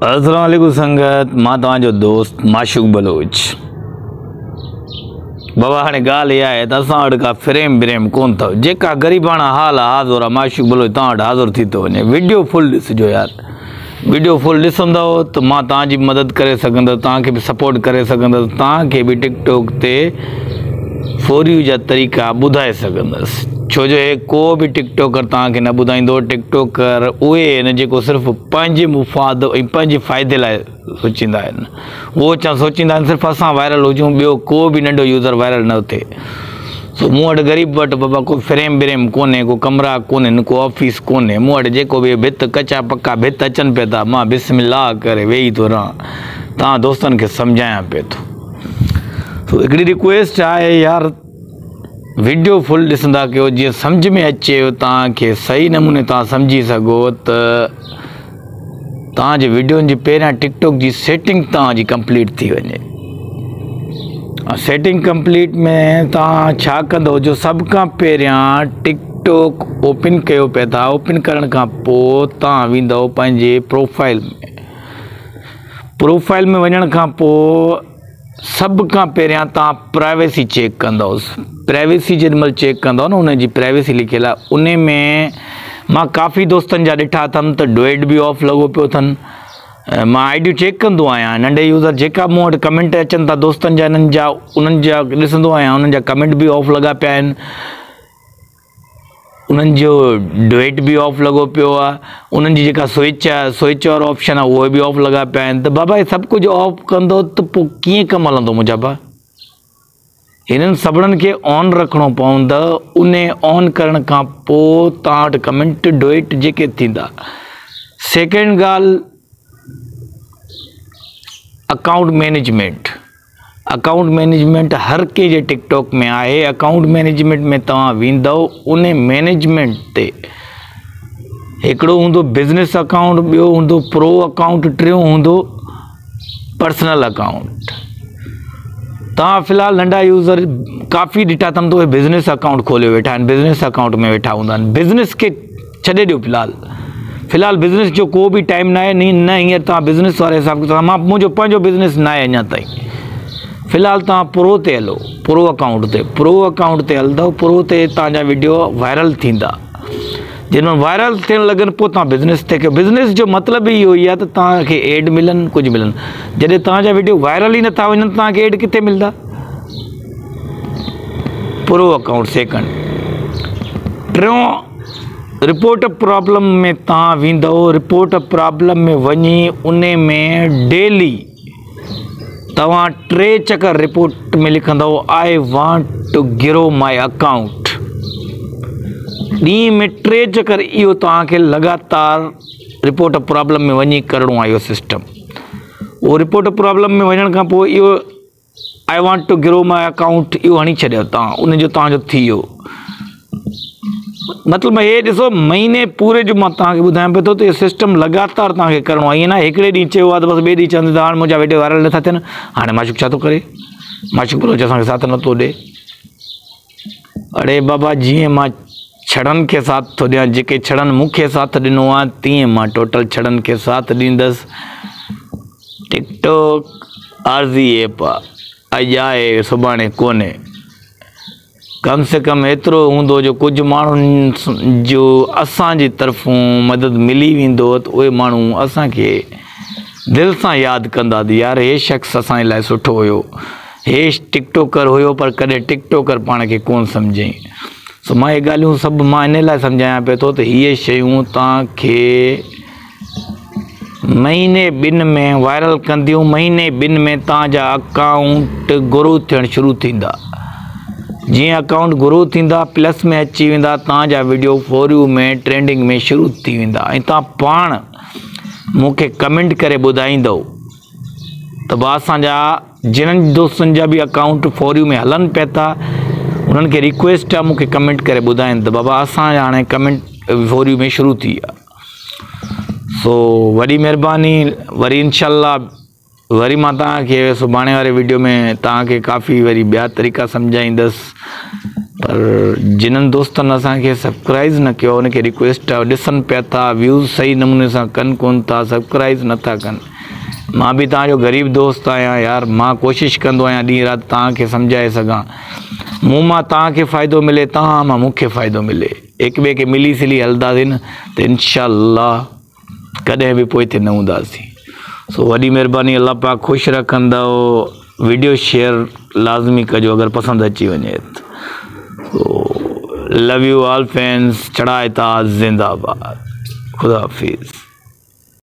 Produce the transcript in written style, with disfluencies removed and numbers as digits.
अस्सलाम वालेकुम संगत, मां तव्हांजो दोस्त माशूक बलोच। बाबा हाणे ॻाल्हि इहा आहे त असां वटि का फ्रेम ब्रेम कोन अथव। जेका ग़रीबाणा हाल आहे हाज़ुर आहे, माशूक बलोच तव्हां वटि हाज़ुर थी थो वञे। वीडियो फुल ॾिसिजो यार, वीडियो फुल ॾिसंदव त मां तव्हांजी मदद करे सघंदुसि, तव्हांखे बि सपोर्ट करे सघंदुसि, तव्हांखे बि टिकटॉक ते फॉर यू जा तरीक़ा ॿुधाए सघंदुसि। छो जो हे को बि टिकटॉकर तव्हांखे न ॿुधाईंदो। टिकटॉकर उहे आहिनि जेको सिर्फ़ु पंहिंजे मुफ़ाद ऐं पंहिंजे फ़ाइदे लाइ सोचींदा आहिनि। उहो छा सोचींदा आहिनि, सिर्फ़ु असां वायरल हुजूं, ॿियो को बि नंढो यूज़र वायरल न थिए। सो मूं वटि ग़रीब वटि बाबा को फ्रेम ब्रेम कोन्हे, को कमरा कोन्हे, को ऑफिस कोन्हे। मूं वटि जेको बि भित कचा पका भित अचनि पिया था, मां बिस्मिल्लाह करे वेही थो रहां, तव्हां दोस्तनि खे सम्झायां पियो थो। सो हिकिड़ी रिक्वेस्ट आहे यार, वीडियो फुल ॾिसंदा कयो जीअं सम्झ में अचे, तव्हांखे सही नमूने तव्हां सम्झी सघो त तव्हांजे वीडियोनि जी पहिरियां टिकटॉक जी सेटिंग तव्हांजी कंप्लीट थी वञे। सेटिंग कंप्लीट में तव्हां छा कंदो, जो सभ खां पहिरियां टिकटॉक ओपन कयो पिया था। ओपन करण खां पोइ तव्हां वेंदव पंहिंजे प्रोफाइल में। प्रोफाइल में वञण खां पोइ सभ खां पहिरियां तव्हां प्राइवेसी चेक कंदुसि। प्राइवेसी जेॾीमहिल चेक कंदव न, उन जी प्राइवेसी लिखियलु आहे, उन में मां काफ़ी दोस्तनि जा ॾिठा अथमि त डुएट बि ऑफ लॻो पियो अथनि। मां आईडियूं चेक कंदो आहियां, नंढे यूज़र जेका मूं वटि कमेंट अचनि था दोस्तनि जा, उन्हनि जा ॾिसंदो आहियां, उन्हनि जा कमेंट बि ऑफ लॻा पिया आहिनि, उन्हनि जो डुएट बि ऑफ लॻो पियो आहे, उन्हनि जी जेका स्विच वारो ऑप्शन आहे उहे बि ऑफ लॻा पिया आहिनि। त बाबा हे सभु कुझु ऑफ कंदो त पोइ कीअं कमु हलंदो मुंहिंजा भाउ? हिननि सभिनीनि खे ऑन रखिणो पवंदव। उन ऑन करण खां पोइ तव्हां वटि कमेंट डुएट जेके थींदा। सेकेंड ॻाल्हि, अकाउंट मैनेजमेंट। अकाउंट मैनेजमेंट हर कंहिंजे टिकटॉक में आहे। अकाउंट मैनेजमेंट में तव्हां वेंदव, उन मैनेजमेंट ते हिकिड़ो हूंदो बिज़नेस अकाउंट, ॿियो हूंदो प्रो अकाउंट, टियों हूंदो पर्सनल अकाउंट। तव्हां फ़िलहालु नंढा यूज़र काफ़ी ॾिठा अथमि त उहे बिज़नेस अकाउंट खोले वेठा आहिनि, बिज़नेस अकाउंट में वेठा हूंदा आहिनि। बिज़नेस खे छॾे ॾियो फ़िलहालु बिज़नेस जो को बि टाइम न आहे, न हींअर तव्हां बिज़नेस वारे हिसाब सां। मुंहिंजो पंहिंजो बिज़नेस न आहे अञा ताईं। फ़िलहालु तव्हां प्रो ते हलो, प्रो अकाउंट ते हलंदव। प्रो ते तव्हांजा वीडियो वायरल थींदा। जेॾीमहिल वायरल थियणु लॻनि पोइ तव्हां बिज़नेस ते कयो। बिज़नेस जो मतिलबु इहो ई आहे त तव्हांखे एड मिलनि, कुझु मिलनि। जॾहिं तव्हांजा वीडियो वायरल ई नथा वञनि, तव्हांखे एड किथे मिलंदा? Pro account second. टियों, रिपोर्ट प्रॉब्लम में तव्हां वेंदव। रिपोर्ट प्रॉब्लम में वञी उन में डेली तव्हां 3 चकर रिपोर्ट में लिखंदव, आई वांट टू गिरो माई अकाउंट। ॾींहं में 3 चकर इहो तव्हांखे लगातार रिपोर्ट प्रॉब्लम में वञी करिणो आहे। इहो सिस्टम, उहो रिपोर्ट प्रॉब्लम में वञण खां पोइ इहो आई वांट टू गिरो माई अकाउंट इहो हणी छॾियो तव्हां, उनजो तव्हांजो थी वियो। मतिलबु हे ॾिसो, महीने पूरे जो मां तव्हांखे ॿुधायां पियो थो त इहो सिस्टम लगातार तव्हांखे करिणो आहे। ईअं न हिकिड़े ॾींहुं चयो आहे त बसि ॿिए ॾींहुं चवंदा त हाणे मुंहिंजा वीडियो वायरल नथा थियनि, हाणे माशूक छा थो करे? माशूक बलोच असांखे साथ नथो ॾे। अड़े बाबा, जीअं मां छड़नि खे साथ थो ॾियां, जेके छड़नि मूंखे साथ ॾिनो आहे, तीअं मां टोटल छड़नि खे साथ ॾींदुसि। टिकटॉक आरज़ी ऐप आहे, अॼु आहे सुभाणे कोन्हे। कम से कम एतिरो हूंदो जो कुझु माण्हुनि जो असांजी तरफ़ूं मदद मिली वेंदो त उहे माण्हू असांखे दिलि सां यादि कंदा त यार हे शख़्स असांजे लाइ सुठो हुयो, हे टिकटॉकर हुयो, पर कॾहिं टिकटॉकर पाण खे कोन सम्झई। सो मां इहे ॻाल्हियूं सभु मां इन लाइ सम्झायां पियो थो त इहे शयूं तव्हांखे महीने ॿिनि में वायरल कंदियूं। महीने ॿिनि में तव्हांजा अकाउंट ग्रो थियणु शुरू थींदा। जीअं अकाउंट ग्रो थींदा, प्लस में अची वेंदा, तव्हांजा वीडियो फॉर यू में ट्रेंडिंग में शुरू थी वेंदा। ऐं तव्हां पाण मूंखे कमेंट करे ॿुधाईंदव त भाउ असांजा जिन्हनि दोस्तनि जा बि अकाउंट फॉर यू में हलनि पिया था, उन्हनि खे रिक्वेस्ट आहे मूंखे कमेंट करे ॿुधाइनि त बाबा असांजा हाणे कमेंट फॉर यू में शुरू थी विया। सो वॾी महिरबानी। वरी इंशाल्लाह वरी मां तव्हांखे सुभाणे वारे वीडियो में तव्हांखे काफ़ी वरी ॿिया तरीक़ा सम्झाईंदुसि। पर जिन्हनि दोस्तनि असांखे सब्सक्राइब न कयो, उनखे रिक्वेस्ट आहे, ॾिसनि पिया था, व्यूज़ सही नमूने सां कनि कोन था, सब्सक्राइब नथा कनि। मां भी तव्हांजो ग़रीब दोस्त आहियां यार। मां कोशिशि कंदो आहियां ॾींहुं राति तव्हांखे सम्झाए सघां, मूं मां तव्हांखे फ़ाइदो मिले, तव्हां मां मूंखे फ़ाइदो मिले, हिक ॿिए खे मिली सिली हलंदासीं न त इंशाअल्लाह कॾहिं बि पोइ न हूंदासीं। सो वॾी महिरबानी, अल्लाह पाक ख़ुशि रखंदव। वीडियो शेयर लाज़मी कजो अगरि पसंदि अची वञे त। So love U all fans, चढ़ाए ताज़ जिंदाबाद, खुदा हाफिज़।